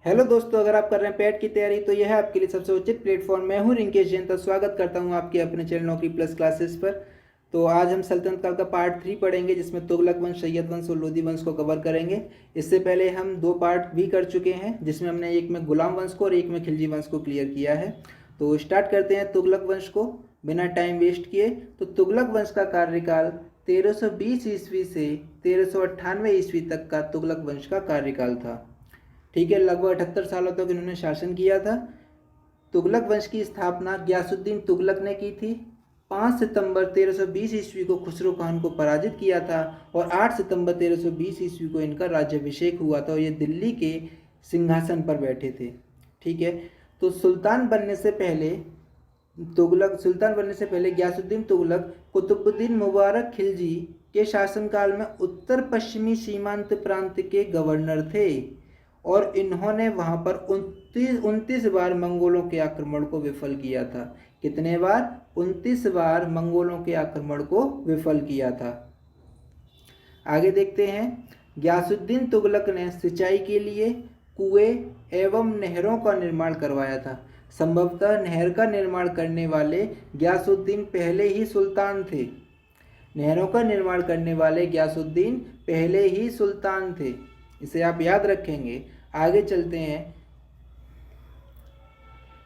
Hello दोस्तों, अगर आप कर रहे हैं पैट की तैयारी तो यह है आपके लिए सबसे उचित प्लेटफॉर्म। मैं हूं रिंकेश जैन, तो स्वागत करता हूं आपके अपने चैनल नौकरी प्लस क्लासेस पर। तो आज हम सल्तनत काल का पार्ट 3 पढ़ेंगे, जिसमें तुगलक वंश, सैयद वंश और लोदी वंश को कवर करेंगे। इससे पहले हम 2 पार्ट भी कर चुके हैं, जिसमें हमने एक में गुलाम वंश को और एक में खिलजी वंश को क्लियर किया है। तो स्टार्ट करते हैं तुगलक वंश को बिना टाइम वेस्ट किए। तो तुगलक वंश का कार्यकाल 1320 ईस्वी से 1398 ईस्वी तक का तुगलक वंश का कार्यकाल था। ठीक है, लगभग 78 सालों तक इन्होंने शासन किया था। तुगलक वंश की स्थापना गयासुद्दीन तुगलक ने की थी। 5 सितंबर 1320 ईस्वी को खुसरो खान को पराजित किया था और 8 सितंबर 1320 ईस्वी को इनका राज्याभिषेक हुआ था और ये दिल्ली के सिंहासन पर बैठे थे। ठीक है, तो सुल्तान बनने से पहले गयासुद्दीन तुगलक कुतुबुद्दीन मुबारक खिलजी के शासनकाल में उत्तर पश्चिमी सीमांत प्रांत के गवर्नर थे और इन्होंने वहां पर 29 बार मंगोलों के आक्रमण को विफल किया था। कितने बार? 29 बार मंगोलों के आक्रमण को विफल किया था। आगे देखते हैं। गयासुद्दीन तुगलक ने सिंचाई के लिए कुएं एवं नहरों का निर्माण करवाया था। संभवतः नहर का निर्माण करने वाले गयासुद्दीन पहले ही सुल्तान थे। नहरों का निर्माण करने वाले गयासुद्दीन पहले ही सुल्तान थे, इसे आप याद रखेंगे। आगे चलते हैं।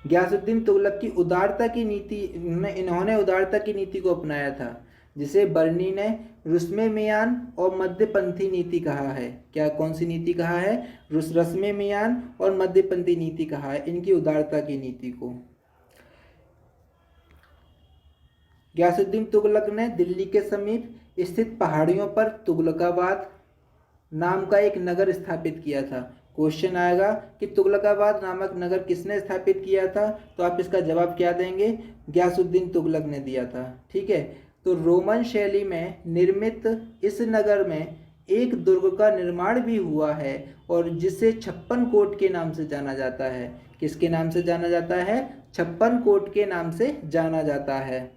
गयासुद्दीन तुगलक की उदारता की नीति, इन्होंने उदारता की नीति को अपनाया था, जिसे बर्नी ने रुस्मे मियान और मध्यपंथी नीति कहा है। क्या, कौन सी नीति कहा है? रस्मे मियान और मध्यपंथी नीति कहा है इनकी उदारता की नीति को। गयासुद्दीन तुगलक ने दिल्ली के समीप स्थित पहाड़ियों पर तुगलकाबाद नाम का एक नगर स्थापित किया था। क्वेश्चन आएगा कि तुगलकाबाद नामक नगर किसने स्थापित किया था, तो आप इसका जवाब क्या देंगे? गयासुद्दीन तुगलक ने दिया था। ठीक है, तो रोमन शैली में निर्मित इस नगर में एक दुर्ग का निर्माण भी हुआ है और जिसे 56 कोट के नाम से जाना जाता है। किसके नाम से जाना जाता है? 56 कोट के नाम से जाना जाता है।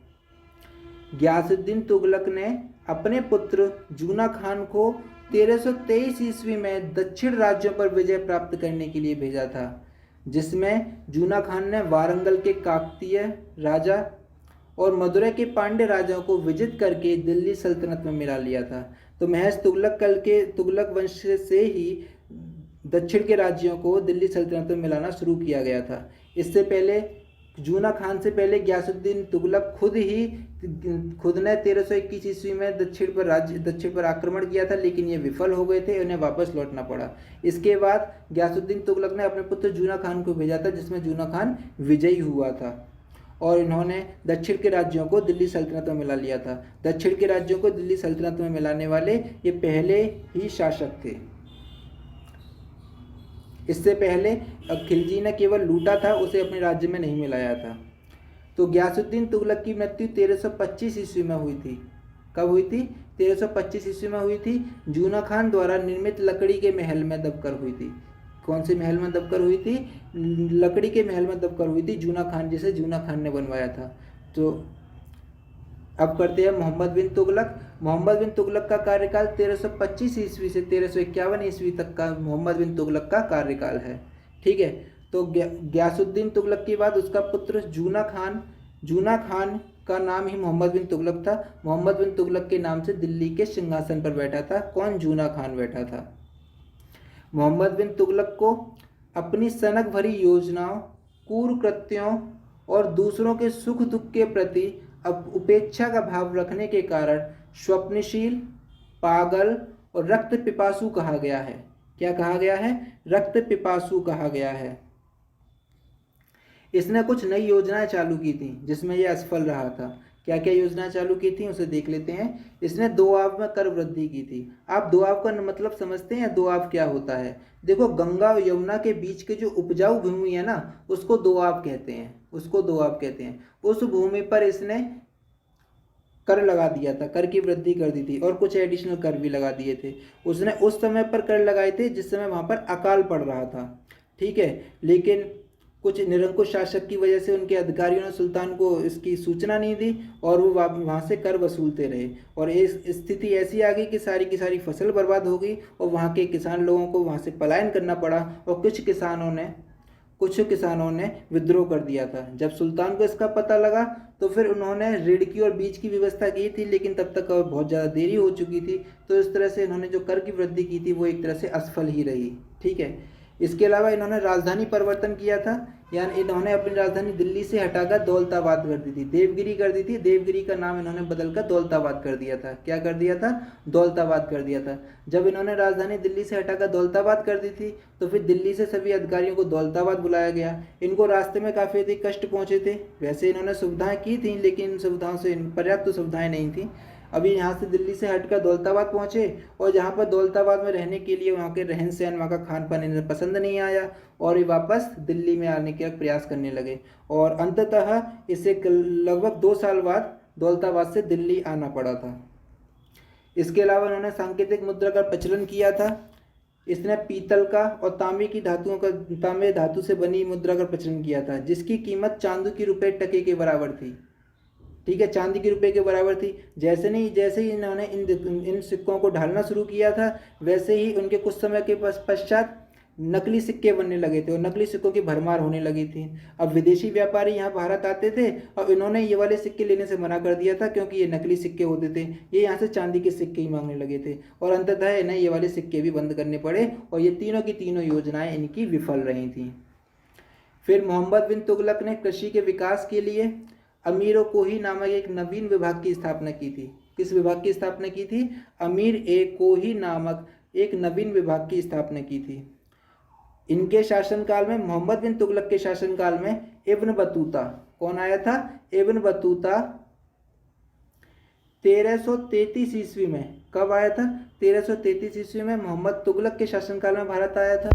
गयासुद्दीन तुगलक ने अपने पुत्र जूना खान को 1323 ईस्वी में दक्षिण राज्यों पर विजय प्राप्त करने के लिए भेजा था, जिसमें जूना खान ने वारंगल के काकतीय राजा और मदुरै के पांड्य राजाओं को विजित करके दिल्ली सल्तनत में मिला लिया था। तो महज तुगलक वंश से ही दक्षिण के राज्यों को दिल्ली सल्तनत में मिलाना शुरू किया गया था। इससे पहले जूना खान से पहले गयासुद्दीन तुगलक खुद ने 1321 ईस्वी में दक्षिण पर आक्रमण किया था, लेकिन ये विफल हो गए थे, उन्हें वापस लौटना पड़ा। इसके बाद गयासुद्दीन तुगलक ने अपने पुत्र जूना खान को भेजा था, जिसमें जूना खान विजयी हुआ था और इन्होंने दक्षिण के राज्यों को दिल्ली सल्तनत में मिला लिया था। दक्षिण के राज्यों को दिल्ली सल्तनत में मिलाने वाले ये पहले ही शासक थे। इससे पहले खिलजी ने केवल लूटा था, उसे अपने राज्य में नहीं मिलाया था। तो गयासुद्दीन तुगलक की मृत्यु 1325 ईस्वी में हुई थी। कब हुई थी? 1325 ईस्वी में हुई थी। जूना खान द्वारा निर्मित लकड़ी के महल में दबकर हुई थी। कौन से महल में दबकर हुई थी? लकड़ी के महल में दबकर हुई थी, जूना खान, जिसे जूना खान ने बनवाया था। तो अब करते हैं मोहम्मद बिन तुगलक। मोहम्मद बिन तुगलक का कार्यकाल 1325 ईस्वी से 1351 ईस्वी तक का मोहम्मद बिन तुगलक का कार्यकाल है। ठीक है, तो गयासुद्दीन तुगलक के बाद उसका पुत्र जूना खान का नाम ही मोहम्मद बिन तुगलक था। मोहम्मद बिन तुगलक के नाम से दिल्ली के सिंहासन पर बैठा था। कौन? जूना खान बैठा था। मोहम्मद बिन तुगलक को अपनी सनक भरी योजनाओं, क्रूर कृत्यों और दूसरों के सुख दुख के प्रति अब उपेक्षा का भाव रखने के कारण स्वप्नशील, पागल और रक्त पिपासु कहा गया है। क्या कहा गया है? रक्त पिपासु कहा गया है। इसने कुछ नई योजनाएं चालू की थी, जिसमें यह असफल रहा था। क्या क्या योजनाएं चालू की थी, उसे देख लेते हैं। इसने दोआब में कर वृद्धि की थी। आप दोआब का मतलब समझते हैं? दोआब क्या होता है? देखो, गंगा और यमुना के बीच के जो उपजाऊ भूमि है ना, उसको दोआब कहते हैं। उस भूमि पर इसने कर लगा दिया था, कर की वृद्धि कर दी थी और कुछ एडिशनल कर भी लगा दिए थे। उसने उस समय पर कर लगाए थे जिस समय वहां पर अकाल पड़ रहा था। ठीक है, लेकिन कुछ निरंकुश शासक की वजह से उनके अधिकारियों ने सुल्तान को इसकी सूचना नहीं दी और वो वहाँ से कर वसूलते रहे और इस स्थिति ऐसी आ गई कि सारी की सारी फसल बर्बाद हो गई और वहाँ के किसान लोगों को वहाँ से पलायन करना पड़ा और कुछ किसानों ने विद्रोह कर दिया था। जब सुल्तान को इसका पता लगा तो फिर उन्होंने ऋण की और बीज की व्यवस्था की थी, लेकिन तब तक और बहुत ज़्यादा देरी हो चुकी थी। तो इस तरह से इन्होंने जो कर की वृद्धि की थी वो एक तरह से असफल ही रही। ठीक है। इसके अलावा इन्होंने राजधानी परिवर्तन किया था, यानी इन्होंने अपनी राजधानी दिल्ली से हटाकर दौलताबाद कर दी थी, देवगिरी कर दी थी। देवगिरी का नाम इन्होंने बदलकर दौलताबाद कर दिया था। क्या कर दिया था? दौलताबाद कर दिया था। जब इन्होंने राजधानी दिल्ली से हटाकर दौलताबाद कर दी थी तो फिर दिल्ली से सभी अधिकारियों को दौलताबाद बुलाया गया। इनको रास्ते में काफ़ी अधिक कष्ट पहुंचे थे। वैसे इन्होंने सुविधाएं की थी, लेकिन इन सुविधाओं से पर्याप्त सुविधाएं नहीं थी। अभी यहाँ से दिल्ली से हटकर दौलताबाद पहुँचे और जहाँ पर दौलताबाद में रहने के लिए वहाँ के रहन सहन, वहाँ का खान पान इन्हें पसंद नहीं आया और ये वापस दिल्ली में आने का प्रयास करने लगे और अंततः इसे लगभग 2 साल बाद दौलताबाद से दिल्ली आना पड़ा था। इसके अलावा इन्होंने सांकेतिक मुद्रा का प्रचलन किया था। इसने पीतल का और तांबे धातु से बनी मुद्रा का प्रचलन किया था, जिसकी कीमत चांदी की रुपये टके के बराबर थी। ठीक है, चांदी के रुपये के बराबर थी। जैसे ही इन्होंने इन सिक्कों को ढालना शुरू किया था, वैसे ही उनके कुछ समय के पश्चात नकली सिक्के बनने लगे थे और नकली सिक्कों की भरमार होने लगी थी। अब विदेशी व्यापारी यहाँ भारत आते थे और इन्होंने ये वाले सिक्के लेने से मना कर दिया था, क्योंकि ये नकली सिक्के होते थे। ये यहाँ से चांदी के सिक्के ही मांगने लगे थे और अंततः इन्हें ये वाले सिक्के भी बंद करने पड़े और ये तीनों की तीनों योजनाएं इनकी विफल रही थी। फिर मोहम्मद बिन तुगलक ने कृषि के विकास के लिए अमीर कोही नामक एक नवीन विभाग की स्थापना की थी। किस विभाग की स्थापना की थी? अमीर ए कोही नामक एक नवीन विभाग की स्थापना की थी। इनके शासनकाल में, मोहम्मद बिन तुगलक के शासनकाल में इब्न बतूता, कौन आया था? इब्न बतूता 1333 ईस्वी में। कब आया था? 1333 ईस्वी में मोहम्मद तुगलक के शासनकाल में भारत आया था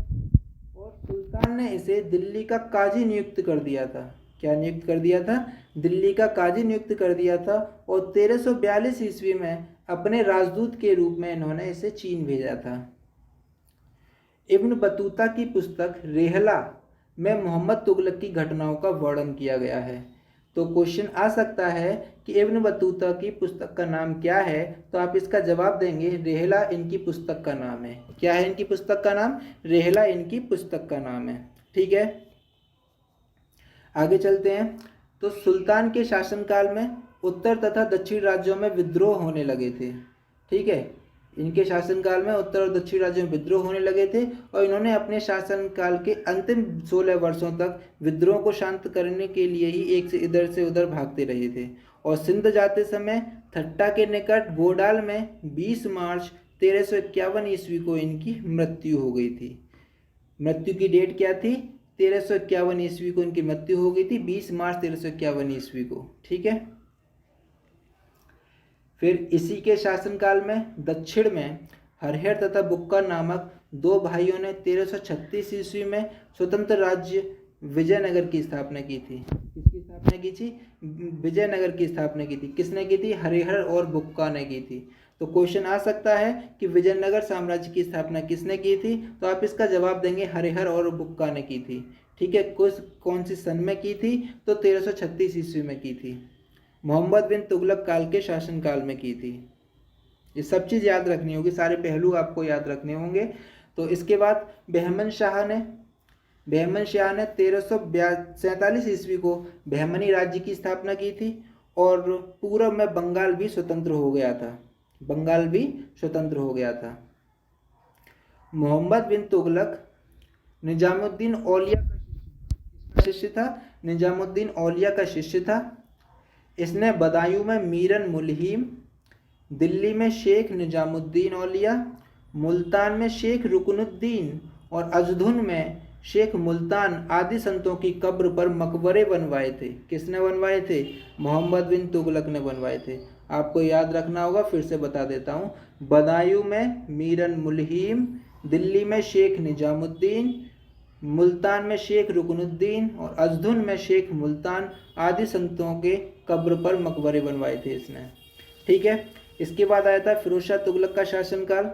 और सुल्तान ने इसे दिल्ली का काजी नियुक्त कर दिया था। क्या नियुक्त कर दिया था? दिल्ली का काजी नियुक्त कर दिया था और 1342 ईस्वी में अपने राजदूत के रूप में इन्होंने इसे चीन भेजा था। इब्न बतूता की पुस्तक रेहला में मोहम्मद तुगलक की घटनाओं का वर्णन किया गया है। तो क्वेश्चन आ सकता है कि इब्न बतूता की पुस्तक का नाम क्या है, तो आप इसका जवाब देंगे रेहला इनकी पुस्तक का नाम है। क्या है इनकी पुस्तक का नाम? रेहला इनकी पुस्तक का नाम है। ठीक है, आगे चलते हैं। तो सुल्तान के शासनकाल में उत्तर तथा दक्षिण राज्यों में विद्रोह होने लगे थे। ठीक है, इनके शासनकाल में उत्तर और दक्षिण राज्यों में विद्रोह होने लगे थे और इन्होंने अपने शासनकाल के अंतिम 16 वर्षों तक विद्रोह को शांत करने के लिए ही एक से इधर से उधर भागते रहे थे और सिंध जाते समय थट्टा के निकट गोडाल में 20 मार्च 1351 ईस्वी को इनकी मृत्यु हो गई थी। मृत्यु की डेट क्या थी? 1351 ईस्वी को इनकी मृत्यु हो गई थी, 20 मार्च 1351 ईस्वी को। ठीक है, फिर इसी के शासनकाल में दक्षिण में हरिहर तथा बुक्का नामक 2 भाइयों ने 1336 ईस्वी में स्वतंत्र राज्य विजयनगर की स्थापना की थी। किसकी स्थापना की थी? विजयनगर की स्थापना की थी। किसने की थी? हरिहर और बुक्का ने की थी। तो क्वेश्चन आ सकता है कि विजयनगर साम्राज्य की स्थापना किसने की थी, तो आप इसका जवाब देंगे हरिहर और बुक्का ने की थी। ठीक है, कौन सी सन में की थी? तो 1336 ईस्वी में की थी। मोहम्मद बिन तुगलक काल के शासनकाल में की थी। ये सब चीज़ याद रखनी होगी, सारे पहलू आपको याद रखने होंगे। तो इसके बाद बहमन शाह ने 1347 ईस्वी को बहमनी राज्य की स्थापना की थी और पूर्व में बंगाल भी स्वतंत्र हो गया था। मोहम्मद बिन तुगलक निजामुद्दीन औलिया का शिष्य था। निजामुद्दीन औलिया का शिष्य था। इसने बदायूं में मीरन मुल्हिम, दिल्ली में शेख निजामुद्दीन औलिया, मुल्तान में शेख रुकनुद्दीन और अजधुन में शेख मुल्तान आदि संतों की कब्र पर मकबरे बनवाए थे। किसने बनवाए थे? मोहम्मद बिन तुगलक ने बनवाए थे। आपको याद रखना होगा, फिर से बता देता हूँ। बदायूं में मीरन मुल्हिम, दिल्ली में शेख निजामुद्दीन, मुल्तान में शेख रुकनुद्दीन और अजधुन में शेख मुल्तान आदि संतों के कब्र पर मकबरे बनवाए थे इसने। ठीक है, इसके बाद आया था फिरोज शाह तुगलक का शासनकाल।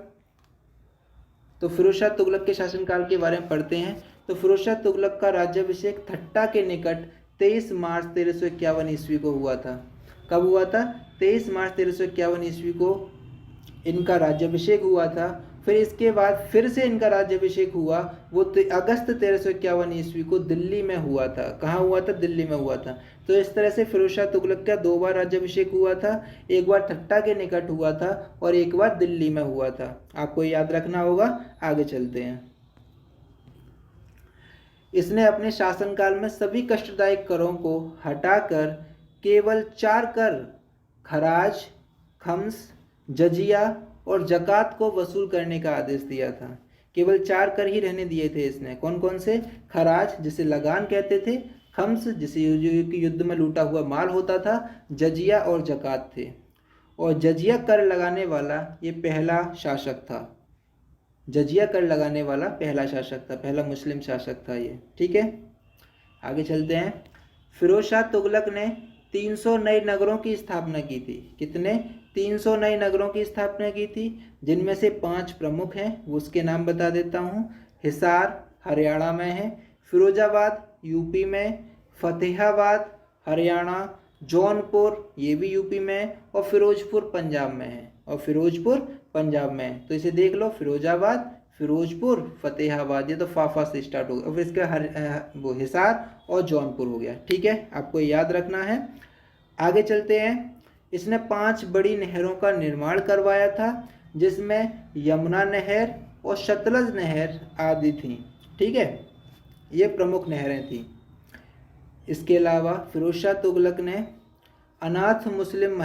तो फिरोज शाह तुगलक के शासनकाल के बारे में पढ़ते हैं। तो फिरोज शाह तुगलक का राज्याभिषेक थट्टा के निकट 23 मार्च 1351 ईस्वी को हुआ था। कब हुआ था? 23 मार्च 1351 ईस्वी को इनका राज्याभिषेक हुआ था। फिर इसके बाद फिर से इनका राज्याभिषेक हुआ, वो अगस्त 1351 ईस्वी को दिल्ली में हुआ था। कहाँ हुआ था? दिल्ली में हुआ था। तो इस तरह से फिरोज शाह तुगलक का 2 बार राज्याभिषेक हुआ था, एक बार ठट्टा के निकट हुआ था और एक बार दिल्ली में हुआ था। आपको याद रखना होगा। आगे चलते हैं। इसने अपने शासनकाल में सभी कष्टदायक करों को हटाकर केवल 4 कर खराज, खम्स, जजिया और जकात को वसूल करने का आदेश दिया था। केवल 4 कर ही रहने दिए थे इसने। कौन कौन से? खराज, जिसे लगान कहते थे, खम्स, जिसे युद्ध में लूटा हुआ माल होता था, जजिया और जकात थे। और जजिया कर लगाने वाला ये पहला शासक था। जजिया कर लगाने वाला पहला शासक था, पहला मुस्लिम शासक था ये। ठीक है, आगे चलते हैं। फिरोज शाह तुगलक ने 300 नए नगरों की स्थापना की थी। कितने? 300 नए नगरों की स्थापना की थी, जिनमें से 5 प्रमुख हैं, उसके नाम बता देता हूँ। हिसार हरियाणा में है, फिरोजाबाद यूपी में, फतेहाबाद हरियाणा, जौनपुर ये भी यूपी में है, और फिरोजपुर पंजाब में है। और फिरोजपुर पंजाब में है। तो इसे देख लो, फिरोजाबाद, फिरोजपुर, फतेहाबाद, ये तो फाफा से स्टार्ट होगा। फिर इसका वो हिसार और जौनपुर हो गया। ठीक है, आपको याद रखना है। आगे चलते हैं। इसने 5 बड़ी नहरों का निर्माण करवाया था, जिसमें यमुना नहर और सतलज नहर आदि थीं। ठीक है, ये प्रमुख नहरें थीं। इसके अलावा फिरोज शाह तुगलक ने अनाथ मुस्लिम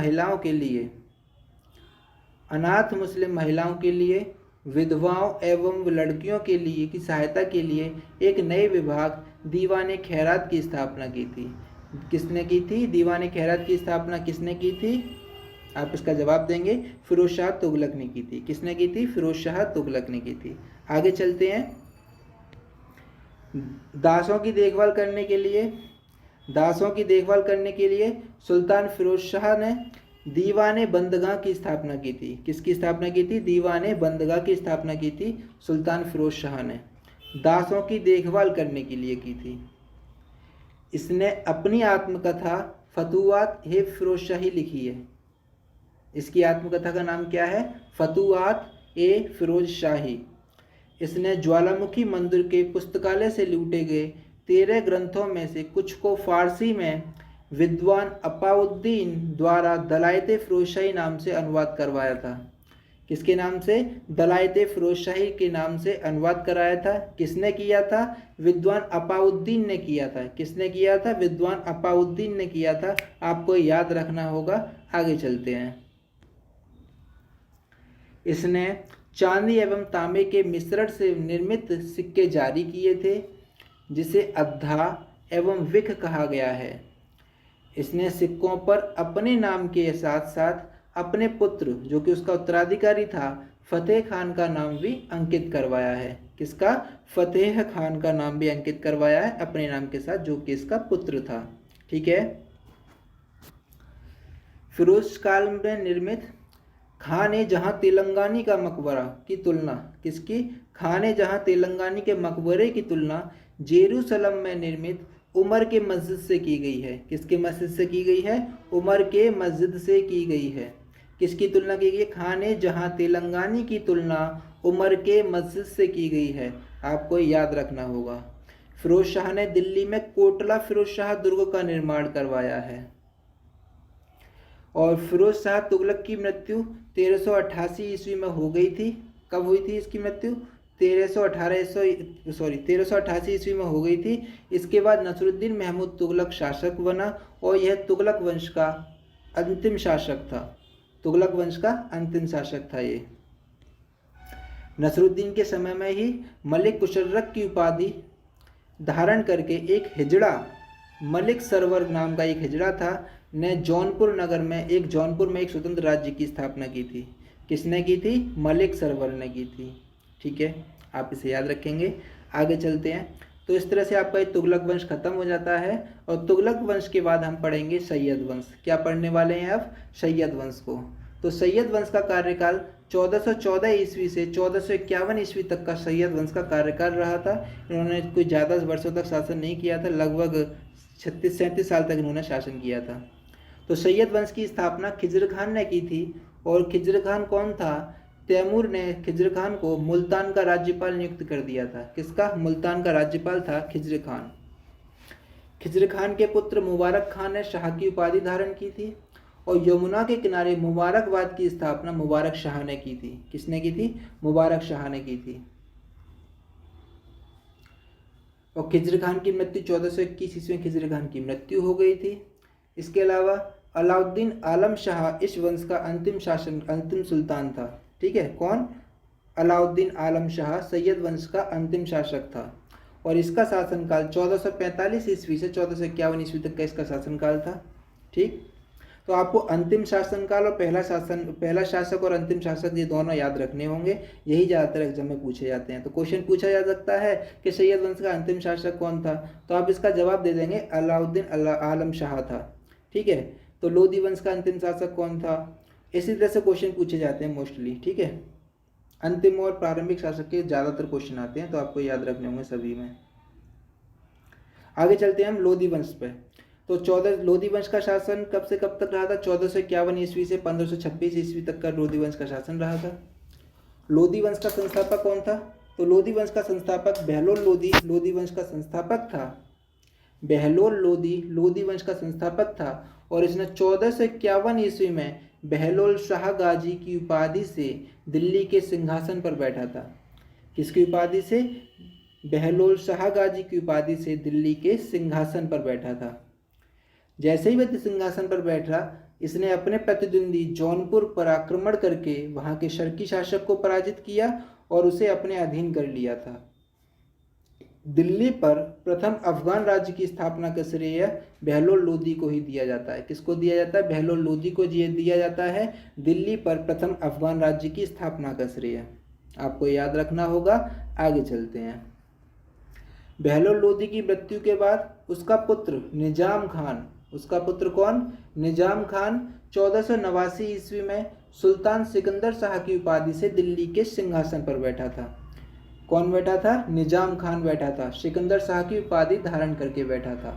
महिलाओं के लिए विधवाओं एवं लड़कियों के लिए की सहायता के लिए एक नए विभाग दीवाने खैरात की स्थापना की थी। किसने की थी? दीवाने खैरात की स्थापना किसने की थी? आप इसका जवाब देंगे, फिरोज शाह तुगलक ने की थी। किसने की थी? फिरोज शाह तुगलक ने की थी। आगे चलते हैं। दासों की देखभाल करने के लिए सुल्तान फिरोज शाह ने दीवाने बंदगाह की स्थापना की थी। किसकी स्थापना की थी? दीवाने बंदगाह की स्थापना की थी सुल्तान फिरोज शाह ने। दासों की देखभाल करने के लिए की थी। इसने अपनी आत्मकथा फतुआत ए फिरोज शाही लिखी है। इसकी आत्मकथा का नाम क्या है? फतुआत ए फिरोज शाही। इसने ज्वालामुखी मंदिर के पुस्तकालय से लूटे गए 13 ग्रंथों में से कुछ को फारसी में विद्वान अपाउद्दीन द्वारा दलायते फिरोजशाही नाम से अनुवाद करवाया था। किसके नाम से? दलायते फिरोजशाही के नाम से अनुवाद कराया था। किसने किया था? विद्वान अपाउद्दीन ने किया था। किसने किया था? विद्वान अपाउद्दीन ने किया था। आपको याद रखना होगा। आगे चलते हैं। इसने चांदी एवं तांबे के मिश्रण से निर्मित सिक्के जारी किए थे, जिसे अद्धा एवं विख कहा गया है। इसने सिक्कों पर अपने नाम के साथ साथ अपने पुत्र, जो कि उसका उत्तराधिकारी था, फतेह खान का नाम भी अंकित करवाया है। किसका? फतेह खान का नाम भी अंकित करवाया है अपने नाम के साथ, जो कि इसका पुत्र था। ठीक है। फिरोज काल में निर्मित खान जहां तेलंगानी का मकबरा की तुलना, किसकी? खान जहां तेलंगानी के मकबरे की तुलना जेरूसलम में निर्मित उमर के मस्जिद से की गई है। किसके मस्जिद से की गई है? उमर के मस्जिद से की गई है। किसकी तुलना की गई है? खाने जहां तेलंगानी की तुलना उमर के मस्जिद से की गई है। आपको याद रखना होगा। फिरोज शाह ने दिल्ली में कोटला फिरोज शाह दुर्ग का निर्माण करवाया है। और फिरोज शाह तुगलक की मृत्यु 1388 ईस्वी में हो गई थी। कब हुई थी इसकी मृत्यु? 1388 ईस्वी में हो गई थी। इसके बाद नसरुद्दीन महमूद तुगलक शासक बना और यह तुगलक वंश का अंतिम शासक था। तुगलक वंश का अंतिम शासक था ये। नसरुद्दीन के समय में ही मलिक कुशर्रक की उपाधि धारण करके एक हिजड़ा, मलिक सरवर नाम का एक हिजड़ा था, ने जौनपुर में एक स्वतंत्र राज्य की स्थापना की थी। किसने की थी? मलिक सरवर ने की थी। ठीक है, आप इसे याद रखेंगे। आगे चलते हैं। तो इस तरह से आपका ये तुगलक वंश खत्म हो जाता है और तुगलक वंश के बाद हम पढ़ेंगे सैयद वंश। क्या पढ़ने वाले हैं अब? सैयद वंश को। तो सैयद वंश का कार्यकाल 1414 ईस्वी से 1451 ईस्वी तक का सैयद वंश का कार्यकाल रहा था। इन्होंने कोई ज़्यादा वर्षों तक शासन नहीं किया था, लगभग 36-37 साल तक इन्होंने शासन किया था। तो सैयद वंश की स्थापना खिज्र खान ने की थी। और खिज्र खान कौन था? तैमूर ने खिज्र खान को मुल्तान का राज्यपाल नियुक्त कर दिया था। किसका? मुल्तान का राज्यपाल था खिज्र खान। खिज्र खान के पुत्र मुबारक खान ने शाह की उपाधि धारण की थी। और यमुना के किनारे मुबारकबाद की स्थापना मुबारक शाह ने की थी। किसने की थी? मुबारक शाह ने की थी। और खिज्र खान की मृत्यु 1421 ईस्वी में खिज्र खान की मृत्यु हो गई थी। इसके अलावा अलाउद्दीन आलम शाह इस वंश का अंतिम सुल्तान था। ठीक है, कौन? अलाउद्दीन आलम शाह सैयद वंश का अंतिम शासक था। और इसका शासनकाल 1445 ईस्वी से 1451 ईस्वी तक का इसका शासनकाल था। ठीक, तो आपको अंतिम शासनकाल और पहला शासक और अंतिम शासक ये दोनों याद रखने होंगे। यही ज़्यादातर एग्जाम में पूछे जाते हैं। तो क्वेश्चन पूछा जा सकता है कि सैयद वंश का अंतिम शासक कौन था, तो आप इसका जवाब दे देंगे अलाउद्दीन आलम शाह था। ठीक है, तो लोदी वंश का अंतिम शासक कौन था? इसी तरह से क्वेश्चन पूछे जाते हैं मोस्टली। ठीक है, अंतिम और प्रारंभिक शासक के ज़्यादातर क्वेश्चन आते हैं, तो आपको याद रखने होंगे सभी में। आगे चलते हैं हम लोदी वंश पे। तो लोदी वंश का शासन कब से कब तक रहा था? 1451 ईस्वी से 1526 ईस्वी तक का लोदी वंश का शासन रहा था। लोदी वंश का संस्थापक कौन था? तो लोदी वंश का संस्थापक बहलोल लोदी लोदी वंश का संस्थापक था। बहलोल लोदी लोदी वंश का संस्थापक था। और इसने 1451 ईस्वी में बहलोल शाह गाजी की उपाधि से दिल्ली के सिंहासन पर बैठा था। किसकी उपाधि से? बहलोल शाह गाजी की उपाधि से दिल्ली के सिंहासन पर बैठा था। जैसे ही वह सिंहासन पर बैठा, इसने अपने प्रतिद्वंदी जौनपुर पर आक्रमण करके वहां के शर्की शासक को पराजित किया और उसे अपने अधीन कर लिया था। दिल्ली पर प्रथम अफगान राज्य की स्थापना का श्रेय बहलोल लोदी को ही दिया जाता है। किसको दिया जाता है? बहलोल लोदी को दिया जाता है दिल्ली पर प्रथम अफगान राज्य की स्थापना का श्रेय। आपको याद रखना होगा। आगे चलते हैं। बहलोल लोदी की मृत्यु के बाद उसका पुत्र निजाम खान, उसका पुत्र कौन? निजाम खान 1489 ईस्वी में सुल्तान सिकंदर शाह की उपाधि से दिल्ली के सिंहासन पर बैठा था। कौन बैठा था? निजाम खान बैठा था। सिकंदर शाह की उपाधि धारण करके बैठा था।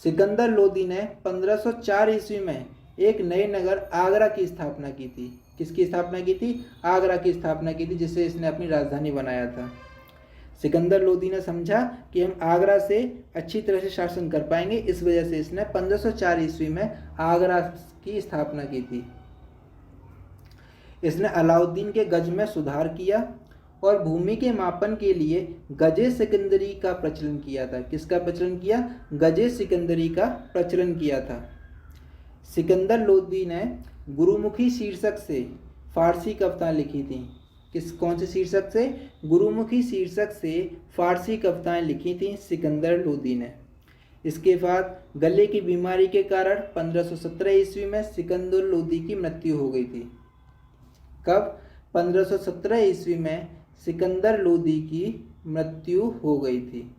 सिकंदर लोदी ने 1504 ईस्वी में एक नए नगर आगरा की स्थापना की थी। किसकी स्थापना की थी? आगरा की स्थापना की थी, जिसे इसने अपनी राजधानी बनाया था। सिकंदर लोदी ने समझा कि हम आगरा से अच्छी तरह से शासन कर पाएंगे, इस वजह से इसने 1504 ईस्वी में आगरा की स्थापना की थी। इसने अलाउद्दीन के गज में सुधार किया और भूमि के मापन के लिए गजे सिकंदरी का प्रचलन किया था। किसका प्रचलन किया? गजे सिकंदरी का प्रचलन किया था। सिकंदर लोदी ने गुरुमुखी शीर्षक से फारसी कविताएं लिखी थी। कौन से शीर्षक से? गुरुमुखी शीर्षक से फारसी कविताएं लिखी थी सिकंदर लोदी ने। इसके बाद गले की बीमारी के कारण 1517 ईस्वी में सिकंदर लोदी की मृत्यु हो गई थी। कब? 1517 ईस्वी में सिकंदर लोदी की मृत्यु हो गई थी।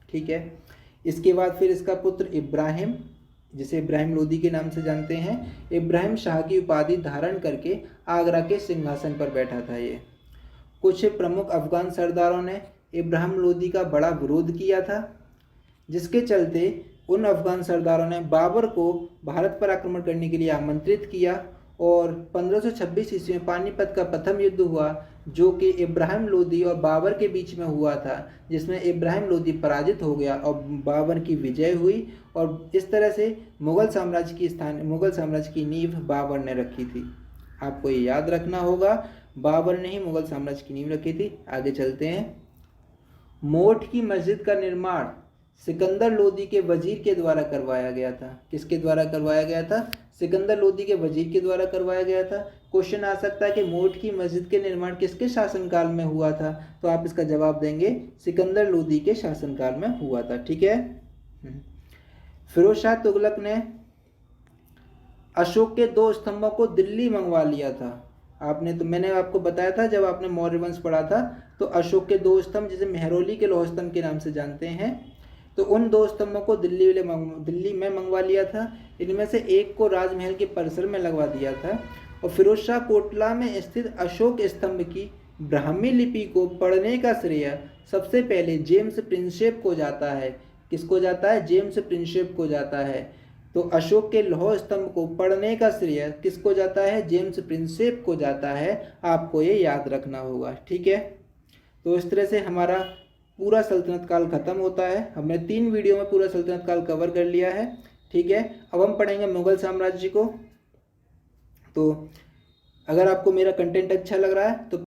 ठीक है, इसके बाद फिर इसका पुत्र इब्राहिम, जिसे इब्राहिम लोदी के नाम से जानते हैं, इब्राहिम शाह की उपाधि धारण करके आगरा के सिंहासन पर बैठा था। ये कुछ प्रमुख अफगान सरदारों ने इब्राहिम लोदी का बड़ा विरोध किया था, जिसके चलते उन अफगान सरदारों ने बाबर को भारत पर आक्रमण करने के लिए आमंत्रित किया। और 1526 ईस्वी में पानीपत का प्रथम युद्ध हुआ, जो कि इब्राहिम लोदी और बाबर के बीच में हुआ था, जिसमें इब्राहिम लोदी पराजित हो गया और बाबर की विजय हुई। और इस तरह से मुगल साम्राज्य की नींव बाबर ने रखी थी। आपको ये याद रखना होगा, बाबर ने ही मुगल साम्राज्य की नींव रखी थी। आगे चलते हैं। मोठ की मस्जिद का निर्माण सिकंदर लोदी के वजीर के द्वारा करवाया गया था। किसके द्वारा करवाया गया था? सिकंदर लोदी के वजीर के द्वारा करवाया गया था। क्वेश्चन आ सकता है कि मोठ की मस्जिद के निर्माण किसके शासनकाल में हुआ था, तो आप इसका जवाब देंगे सिकंदर लोदी के शासनकाल में हुआ था। ठीक है। फिरोज शाह तुगलक ने अशोक के 2 स्तंभों को दिल्ली मंगवा लिया था। मैंने आपको बताया था जब आपने मौर्य वंश पढ़ा था, तो अशोक के 2 स्तंभ, जिसे मेहरौली के लौह स्तंभ के नाम से जानते हैं, तो उन 2 स्तंभों को दिल्ली में मंगवा लिया था। इनमें से एक को राजमहल के परिसर में लगवा दिया था और फिरोज शाह कोटला में स्थित अशोक स्तंभ की ब्राह्मी लिपि को पढ़ने का श्रेय सबसे पहले जेम्स प्रिंसेप को जाता है। किसको जाता है? जेम्स प्रिंसेप को जाता है। तो अशोक के लौह स्तंभ को पढ़ने का श्रेय किसको जाता है? जेम्स प्रिंसेप को जाता है। आपको ये याद रखना होगा, ठीक है। तो इस तरह से हमारा पूरा सल्तनत काल खत्म होता है। हमने 3 वीडियो में पूरा सल्तनत काल कवर कर लिया है, ठीक है। अब हम पढ़ेंगे मुगल साम्राज्य को। तो अगर आपको मेरा कंटेंट अच्छा लग रहा है तो